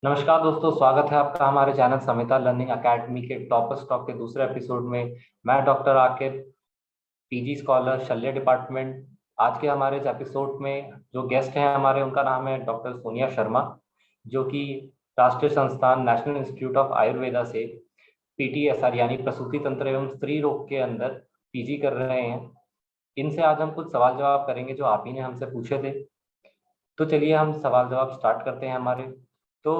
नमस्कार दोस्तों, स्वागत है आपका हमारे चैनल समिता लर्निंग एकेडमी के टॉपर्स टॉक के दूसरे एपिसोड में। मैं डॉक्टर आकिब, पीजी स्कॉलर, शल्य डिपार्टमेंट। आज के हमारे इस एपिसोड में जो गेस्ट हैं हमारे, उनका नाम है डॉक्टर सोनिया शर्मा, जो कि राष्ट्रीय संस्थान नेशनल इंस्टीट्यूट ऑफ आयुर्वेदा से पीटीएसआर यानी प्रसूति तंत्र एवं स्त्री रोग के अंदर पीजी कर रहे हैं। इनसे आज हम कुछ सवाल जवाब करेंगे जो आप ही ने हमसे पूछे थे। तो चलिए हम सवाल जवाब स्टार्ट करते हैं हमारे। तो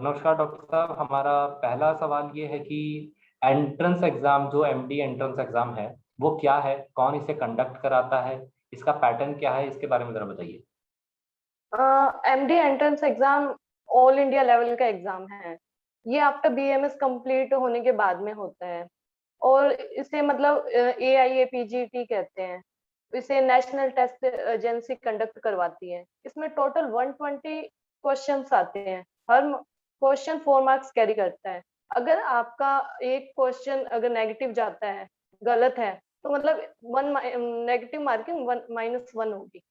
नमस्कार डॉक्टर साहब, हमारा पहला सवाल ये है कि एंट्रेंस एग्जाम, जो एमडी एंट्रेंस एग्जाम है, वो क्या है, कौन इसे कंडक्ट कराता है, इसका पैटर्न क्या है, इसके बारे में जरा बताइए। MD entrance exam all India level का एग्जाम है। ये आफ्टर बीएमएस कंप्लीट होने के बाद में होता है और इसे मतलब AIAPGT कहते हैं। इसे नेशनल टेस्ट एजेंसी कंडक्ट करवाती है। इसमें टोटल 120 क्वेश्चंस आते हैं। हर क्वेश्चन 4 मार्क्स कैरी करता है। अगर आपका एक क्वेश्चन अगर नेगेटिव जाता है, गलत है, तो मतलब वन नेगेटिव मार्किंग -1 होगी।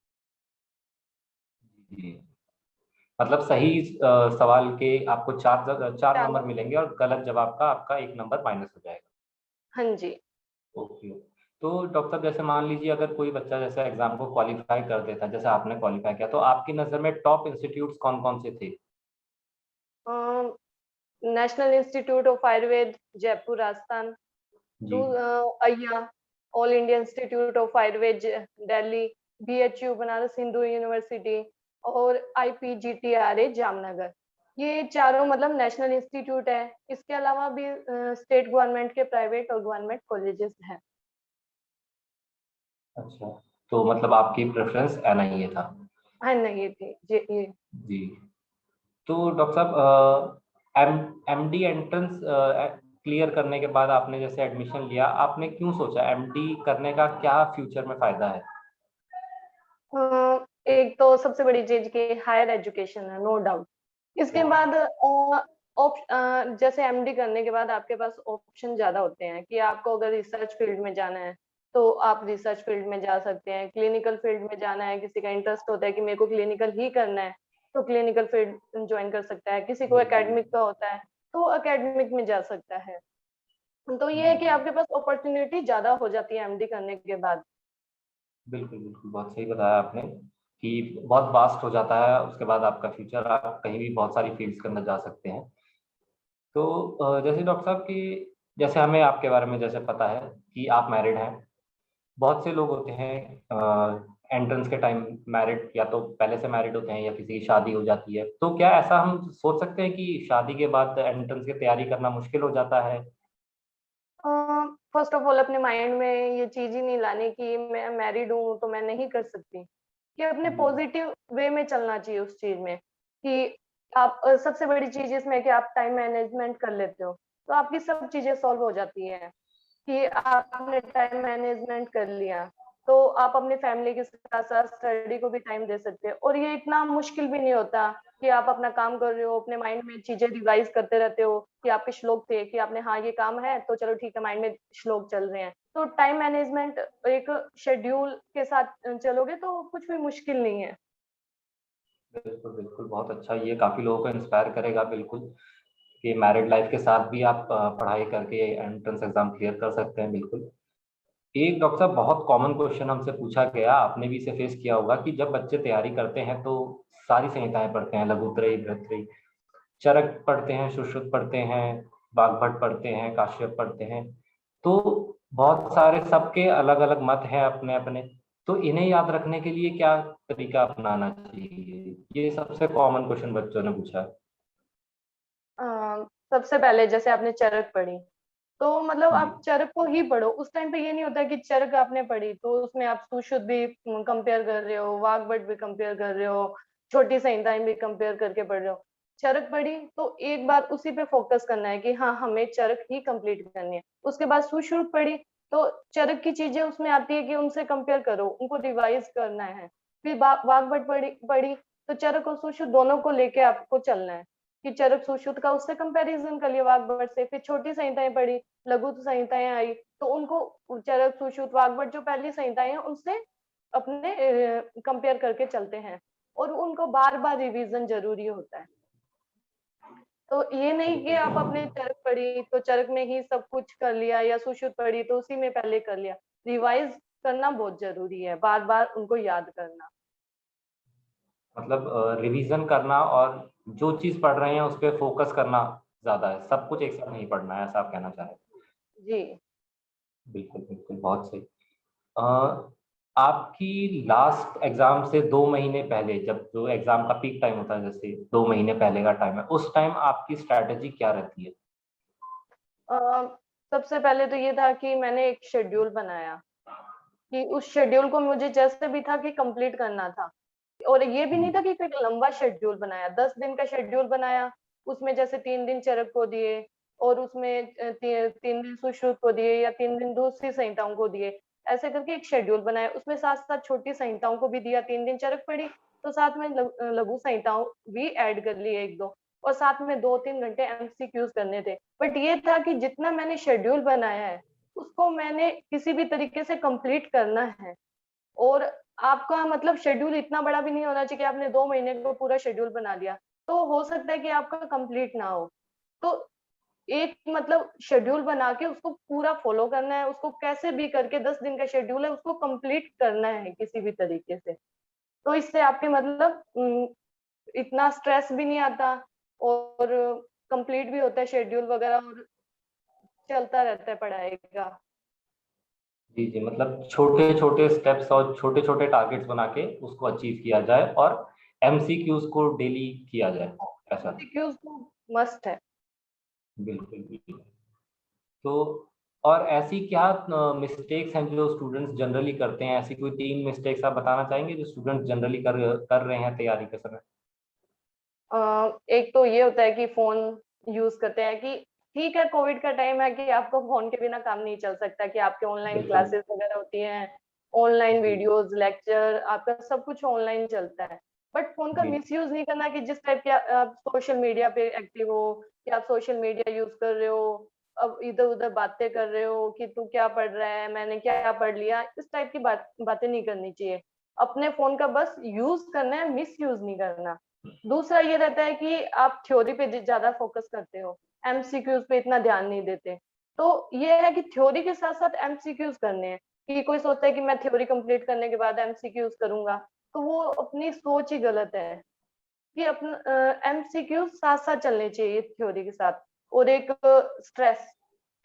जी, मतलब सही सवाल के आपको चार चार नंबर नंबर। मिलेंगे और गलत जवाब का आपका एक नंबर माइनस हो जाएगा। हाँ जी। ओके। तो डॉक्टर साहब, जैसे मान लीजिए अगर कोई बच्चा जैसे एग्जाम को क्वालिफाई कर देता है, जैसे आपने क्वालिफाई किया, तो आपकी नज़र में टॉप इंस्टीट्यूट्स कौन कौन से थे? National institute of Ayurveda Jaipur Rajasthan, जी। अय्या all India institute of Ayurveda Delhi, BHU Banaras Hindu university और IPGTRA जामनगर। ये चारों मतलब नेशनल इंस्टीट्यूट है। इसके अलावा भी स्टेट गवर्नमेंट के प्राइवेट और गवर्नमेंट कॉलेजेस हैं। अच्छा, तो मतलब आपकी प्रेफरेंस एनआईए था? हाँ नहीं, ये थी जी ये। जी। तो डॉक्टर साहब, एमडी एंट्रेंस क्लियर करने के बाद आपने जैसे एडमिशन लिया, आपने क्यों सोचा एमडी करने का, क्या फ्यूचर में फायदा है? एक तो सबसे बड़ी चीज की हायर एजुकेशन है, नो डाउट। इसके बाद जैसे एमडी करने के बाद आपके पास ऑप्शन ज्यादा होते हैं कि आपको अगर रिसर्च फील्ड में जाना है तो आप रिसर्च फील्ड में जा सकते हैं। क्लिनिकल फील्ड में जाना है, किसी का इंटरेस्ट होता है कि मेरे को क्लिनिकल ही करना है, तो क्लिनिकल फील्ड ज्वाइन कर सकता है। किसी को बिल्कुल। एकेडमिक का होता है तो एकेडमिक में जा सकता है। तो ये जी है कि आपके पास अपॉर्चुनिटी ज्यादा हो जाती है एमडी करने के बाद। बिल्कुल बिल्कुल, बहुत सही बताया आपने कि बहुत वास्ट हो जाता है उसके बाद आपका फ्यूचर, आप कहीं भी बहुत सारी फील्ड्स के अंदर जा सकते हैं। तो जैसे डॉक्टर साहब कि जैसे हमें आपके बारे में जैसे पता है कि आप मैरिड हैं। बहुत से लोग होते हैं एंट्रेंस के टाइम मैरिड, या तो पहले से मैरिड होते हैं या किसी की शादी हो जाती है। तो क्या ऐसा हम सोच सकते हैं कि शादी के बाद एंट्रेंस की तैयारी करना मुश्किल हो जाता है? फर्स्ट ऑफ ऑल अपने माइंड में ये चीज ही नहीं लानी कि मैं मैरिड हूँ तो मैं नहीं कर सकती। कि अपने जी पॉजिटिव वे में चलना चाहिए उस चीज में कि आप सबसे बड़ी चीज इसमें कि आप टाइम मैनेजमेंट कर लेते हो तो आपकी सब चीजें सॉल्व हो जाती है। कि आपने टाइम मैनेजमेंट कर लिया तो आप अपने फैमिली के साथ साथ स्टडी को भी टाइम दे सकते हैं। और ये इतना मुश्किल भी नहीं होता कि आप अपना काम कर रहे हो, अपने माइंड में चीजें रिवाइज करते रहते हो कि आपके श्लोक थे कि आपने हाँ ये काम है तो चलो ठीक है, माइंड में श्लोक चल रहे हैं। तो टाइम मैनेजमेंट एक शेड्यूल के साथ चलोगे तो कुछ भी मुश्किल नहीं है। बिल्कुल बिल्कुल, बहुत अच्छा, ये काफ़ी लोगों को इंस्पायर करेगा बिल्कुल कि मैरिड लाइफ के साथ भी आप पढ़ाई करके एंट्रेंस एग्जाम क्लियर कर सकते हैं। बिल्कुल। एक डॉक्टर साहब, बहुत कॉमन क्वेश्चन हमसे पूछा गया, आपने भी इसे फेस किया होगा, कि जब बच्चे तैयारी करते हैं तो सारी संहिताएं पढ़ते हैं, लघुत्रयी, बृहत्त्रयी, चरक पढ़ते हैं, सुश्रुत पढ़ते हैं, वाग्भट पढ़ते हैं, काश्यप पढ़ते हैं। तो बहुत सारे, सबके अलग अलग मत हैं अपने अपने। तो इन्हें याद रखने के लिए क्या तरीका अपनाना चाहिए? ये सबसे कॉमन क्वेश्चन बच्चों ने पूछा है। अ, सबसे पहले जैसे आपने चरक पढ़ी तो मतलब जी आप चरक को ही पढ़ो। उस टाइम पे ये नहीं होता कि चरक आपने पढ़ी तो उसमें आप सुश्रुत भी कंपेयर कर रहे हो, वाग्भट भी कंपेयर कर रहे हो, छोटी संहिताएं भी कंपेयर करके पढ़ रहे हो। चरक पढ़ी तो एक बार उसी पे फोकस करना है कि हाँ हमें चरक ही कंप्लीट करनी है। उसके बाद सुश्रुत पढ़ी तो चरक की चीजें उसमें आती है कि उनसे कंपेयर करो, उनको रिवाइज करना है। फिर वाग्भट पढ़ी पढ़ी तो चरक और सुश्रुत दोनों को लेके आपको चलना है कि चरक सुश्रुत का उससे कंपैरिजन कर लिया वाग्भट से। फिर छोटी संहिताएं पढ़ी, लघु संहिताएं आई तो उनको चरक सुश्रुत वाग्भट जो पहली संहिताएं हैं उनसे अपने कंपेयर करके चलते हैं। और उनको बार बार रिवीजन जरूरी होता है। तो ये नहीं कि आप अपने बिल्कुल। चरक पढ़ी तो चरक में ही सब कुछ कर लिया, या सुश्रुत पढ़ी तो उसी में पहले कर लिया। रिवाइज करना बहुत जरूरी है, बार बार उनको याद करना। मतलब रिवीजन करना और जो चीज पढ़ रहे हैं उस पर फोकस करना ज्यादा है, सब कुछ एक साथ नहीं पढ़ना है, ऐसा आप कहना चाह रहे हैं? जी। बिल्कुल बिल्कुल, बहुत सही। अ, आपकी लास्ट एग्जाम से 2 महीने पहले, जब जो एग्जाम का पीक टाइम होता है, जैसे 2 महीने पहले का टाइम है, उस टाइम आपकी स्ट्रैटेजी क्या रहती है? अ, सबसे पहले तो ये था कि मैंने एक शेड्यूल बनाया, कि उस शेड्यूल को मुझे जैसे भी था कि कंप्लीट करना था। और ये भी नहीं था कि कोई लंबा शेड्यूल बनाया, 10 दिन का शेड्यूल बनाया। उसमें जैसे 3 दिन चरक को दिए, और उसमें 3 दिन सुश्रुत को दिए, या 3 दिन दूसरी संहिताओं को दिए। ऐसे करके एक शेड्यूल बनाया, उसमें साथ साथ छोटी संहिताओं को भी दिया। 3 दिन चरक पड़ी तो साथ में लघु संहिताओं भी ऐड कर ली एक दो, और साथ में 2-3 घंटे एमसीक्यूज करने थे। बट ये था कि जितना मैंने शेड्यूल बनाया है उसको मैंने किसी भी तरीके से कंप्लीट करना है। और आपका मतलब शेड्यूल इतना बड़ा भी नहीं होना चाहिए कि आपने 2 महीने को पूरा शेड्यूल बना लिया, तो हो सकता है कि आपका कंप्लीट ना हो। तो एक मतलब शेड्यूल बना के उसको पूरा फॉलो करना है, उसको कैसे भी करके 10 दिन का शेड्यूल है उसको कंप्लीट करना है किसी भी तरीके से। तो इससे आपके मतलब इतना स्ट्रेस भी नहीं आता, और कंप्लीट भी होता है शेड्यूल वगैरह, और चलता रहता है पढ़ाई का। जी जी, मतलब छोटे छोटे स्टेप्स और छोटे छोटे टारगेट्स बना के उसको अचीव किया जाए, और एमसीक्यूज को डेली किया जाए, ऐसा। एमसीक्यूज तो मस्ट है। बिल्कुल बिल्कुल। तो और ऐसी क्या मिस्टेक्स हैं जो स्टूडेंट्स जनरली करते हैं? ऐसी कोई 3 मिस्टेक्स आप बताना चाहेंगे जो स्टूडेंट्स जनरली कर रहे हैं तैयारी के समय? एक तो ये होता है कि फोन यूज करते हैं, कि ठीक है कोविड का टाइम है कि आपको फोन के बिना काम नहीं चल सकता, कि आपके ऑनलाइन बिल्कुल। क्लासेस वगैरह होती हैं, ऑनलाइन जी वीडियोस लेक्चर आपका सब कुछ ऑनलाइन चलता है। बट फोन का जी। मिसयूज नहीं करना, कि जिस टाइप के आप सोशल मीडिया पे एक्टिव हो, कि आप सोशल मीडिया यूज कर रहे हो, अब इधर उधर बातें कर रहे हो कि तू क्या पढ़ रहा है, मैंने क्या पढ़ लिया, इस टाइप की बातें नहीं करनी चाहिए। अपने फोन का बस यूज करना है, मिस यूज नहीं करना। दूसरा ये रहता है कि आप थ्योरी पे ज्यादा फोकस करते हो, एमसीक्यूज पे इतना ध्यान नहीं देते। तो ये है कि थ्योरी के साथ साथ एमसीक्यूज करने हैं। कि कोई सोचता है कि मैं थ्योरी कंप्लीट करने के बाद एमसीक्यूज करूंगा, तो वो अपनी सोच ही गलत है। कि अपना एमसीक्यूज साथ साथ चलने चाहिए थ्योरी के साथ। और एक स्ट्रेस,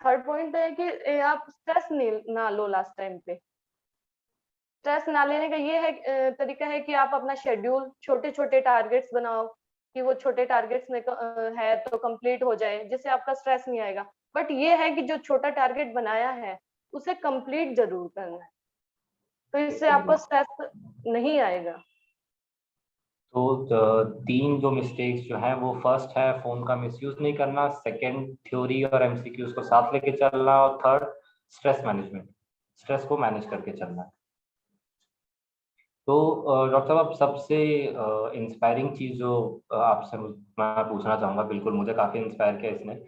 थर्ड पॉइंट है कि आप स्ट्रेस नहीं ना लो लास्ट टाइम पे। स्ट्रेस ना लेने का ये है तरीका है कि आप अपना शेड्यूल छोटे छोटे टारगेट्स बनाओ, कि वो छोटे टारगेट्स में है तो कंप्लीट हो जाए, जिससे आपका स्ट्रेस नहीं आएगा। बट ये है कि जो छोटा टारगेट बनाया है उसे कंप्लीट जरूर करना है, तो इससे बिल्कुल आपको बिल्कुल। स्ट्रेस नहीं आएगा। तो 3 जो मिस्टेक्स जो हैं वो, फर्स्ट है फोन का मिसयूज नहीं करना, सेकंड थ्योरी और एमसीक्यूज को साथ लेके चलना, और थर्ड स्ट्रेस मैनेजमेंट, स्ट्रेस को मैनेज करके चलना। तो डॉक्टर साहब, आप सबसे इंस्पायरिंग चीज जो आपसे मैं पूछना चाहूंगा, बिल्कुल मुझे काफी इंस्पायर किया इसने।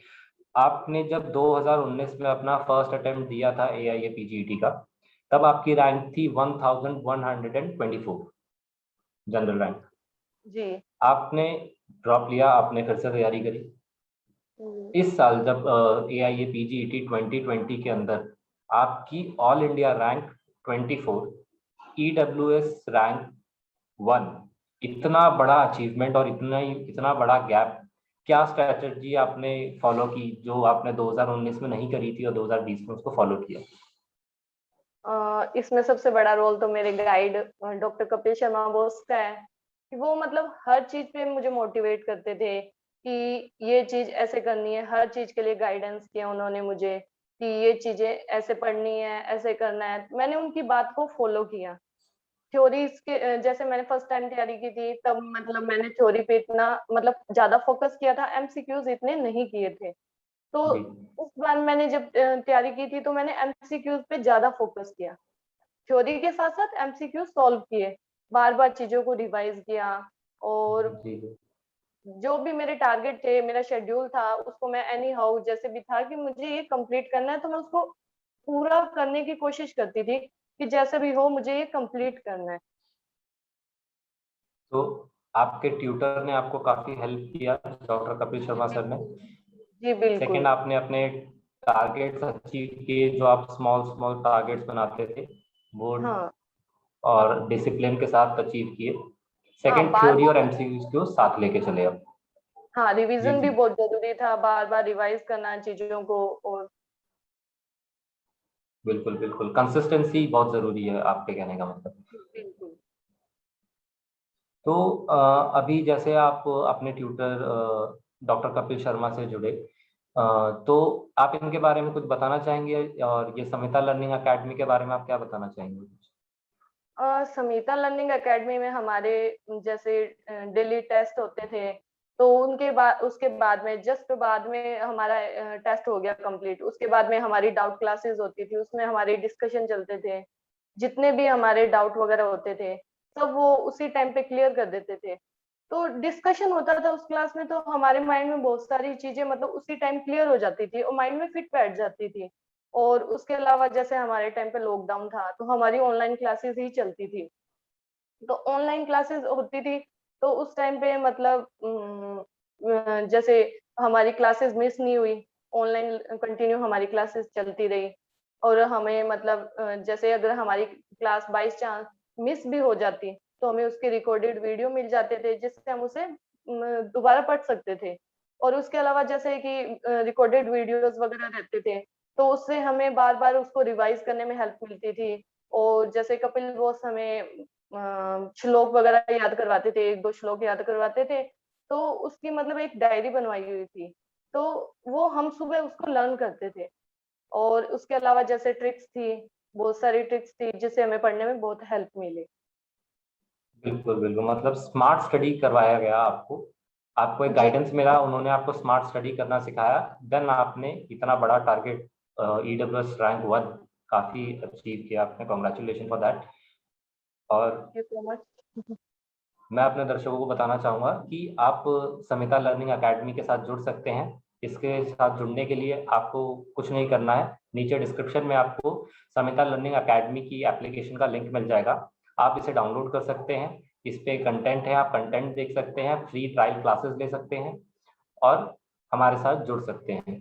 आपने जब 2019 में अपना फर्स्ट अटेम्प्ट दिया था AIA PGET का, तब आपकी रैंक थी 1124, जनरल रैंक। जी। आपने ड्रॉप लिया, आपने फिर से तैयारी करी। हम्म। इस साल जब AIA PGET 2020 के अंदर आपकी all India rank 24, EWS rank 1, इतना बड़ा अचीवमेंट और इतना बड़ा गैप, क्या स्ट्रेटजी आपने फॉलो की जो आपने 2019 में नहीं करी थी और 2020 में उसको फॉलो किया? इसमें सबसे बड़ा रोल तो मेरे गाइड डॉक्टर कपिल शर्मा बोस का है। कि वो मतलब हर चीज पे मुझे मोटिवेट करते थे, कि ये चीज ऐसे करनी है, हर चीज के लिए गाइडेंस किया उन्होंने मुझे, कि ये चीजें ऐसे पढ़नी है, ऐसे करना है। मैंने उनकी बात को फॉलो किया। थ्योरीज के जैसे मैंने फर्स्ट टाइम तैयारी की थी तब मतलब मैंने थ्योरी पे इतना मतलब ज्यादा फोकस किया था, एमसीक्यूज इतने नहीं किए थे। तो जी। उस बार मैंने जब तैयारी की थी तो मैंने एमसीक्यूज पे ज्यादा फोकस किया। थ्योरी के साथ साथ एमसीक्यू सॉल्व किए, बार बार चीजों को रिवाइज किया। और जी जी। जो भी मेरे टारगेट थे, मेरा शेड्यूल था, उसको मैं एनी हाउ जैसे भी था कि मुझे ये कंप्लीट करना है, तो मैं उसको पूरा करने की कोशिश करती थी, कि जैसे भी हो मुझे ये कंप्लीट करना है। तो आपके ट्यूटर ने आपको काफी हेल्प किया, डॉक्टर कपिल शर्मा सर ने। जी बिल्कुल। सेकंड, आपने अपने टारगेट्स अचीव किए, जो आप स्मॉल स्मॉल टारगेट्स बनाते थे वो, हाँ और डिसिप्लिन के साथ अचीव किए। हाँ, सेकंड, बार थ्योरी और बार। एमसीक्यूज को साथ लेके चले अब। हाँ, जी रिवीजन भी जी, बहुत जरूरी था, बार बार रिवाइज करना चीजों को। और बिल्कुल बिल्कुल, कंसिस्टेंसी बहुत जरूरी है, आपके कहने का मतलब। बिल्कुल। तो अभी जैसे आप अपने ट्यूटर डॉक्टर कपिल शर्मा से जुड़े, तो आप इनके बारे में कुछ बताना चाहेंगे, और ये समिता लर्निंग एकेडमी के बारे में आप क्या बताना चाहेंगे? समीता लर्निंग एकेडमी में हमारे जैसे डेली टेस्ट होते थे, तो उनके बाद उसके बाद में जस्ट बाद में हमारा टेस्ट हो गया कंप्लीट, उसके बाद में हमारी डाउट क्लासेस होती थी, उसमें हमारे डिस्कशन चलते थे। जितने भी हमारे डाउट वगैरह होते थे सब वो उसी टाइम पे क्लियर कर देते थे। तो डिस्कशन होता था उस क्लास में, तो हमारे माइंड में बहुत सारी चीजें मतलब उसी टाइम क्लियर हो जाती थी और माइंड में फिट बैठ जाती थी। और उसके अलावा जैसे हमारे टाइम पे लॉकडाउन था तो हमारी ऑनलाइन क्लासेस ही चलती थी। तो ऑनलाइन क्लासेस होती थी, तो उस टाइम पे मतलब जैसे हमारी क्लासेस मिस नहीं हुई, ऑनलाइन कंटिन्यू हमारी क्लासेस चलती रही। और हमें मतलब जैसे अगर हमारी क्लास बाई चांस मिस भी हो जाती तो हमें उसके रिकॉर्डेड वीडियो मिल जाते थे, जिससे हम उसे दोबारा पढ़ सकते थे। और उसके अलावा जैसे कि रिकॉर्डेड वीडियोस वगैरह रहते थे, तो उससे हमें बार बार उसको रिवाइज करने में हेल्प मिलती थी। और जैसे कपिल बॉस हमें श्लोक वगैरह याद करवाते थे, एक दो श्लोक याद करवाते थे, तो उसकी मतलब एक डायरी बनवाई हुई थी, तो वो हम सुबह उसको लर्न करते थे। और उसके अलावा जैसे ट्रिक्स थी, बहुत सारी ट्रिक्स थी जिससे हमें पढ़ने में बहुत हेल्प मिली। बिल्कुल बिल्कुल, मतलब स्मार्ट स्टडी करवाया गया आपको, आपको एक जी गाइडेंस मिला, उन्होंने आपको स्मार्ट स्टडी करना सिखाया, देन आपने इतना बड़ा टारगेट ईडब्ल्यूएस रैंक 1 काफी अचीव किया आपने, कॉन्ग्रेचुलेशन फॉर दैट। और थैंक यू सो मच। मैं अपने दर्शकों को बताना चाहूंगा कि आप समिता लर्निंग एकेडमी के साथ जुड़ सकते हैं। इसके साथ जुड़ने के लिए आपको कुछ नहीं करना है, नीचे डिस्क्रिप्शन में आपको समिता लर्निंग एकेडमी की एप्लीकेशन का लिंक मिल जाएगा, आप इसे डाउनलोड कर सकते हैं। इस पे कंटेंट है, आप कंटेंट देख सकते हैं, फ्री ट्रायल क्लासेस ले सकते हैं, और हमारे साथ जुड़ सकते हैं।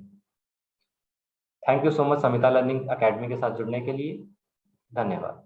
Thank you so much Samita learning academy के साथ जुड़ने के लिए, धन्यवाद।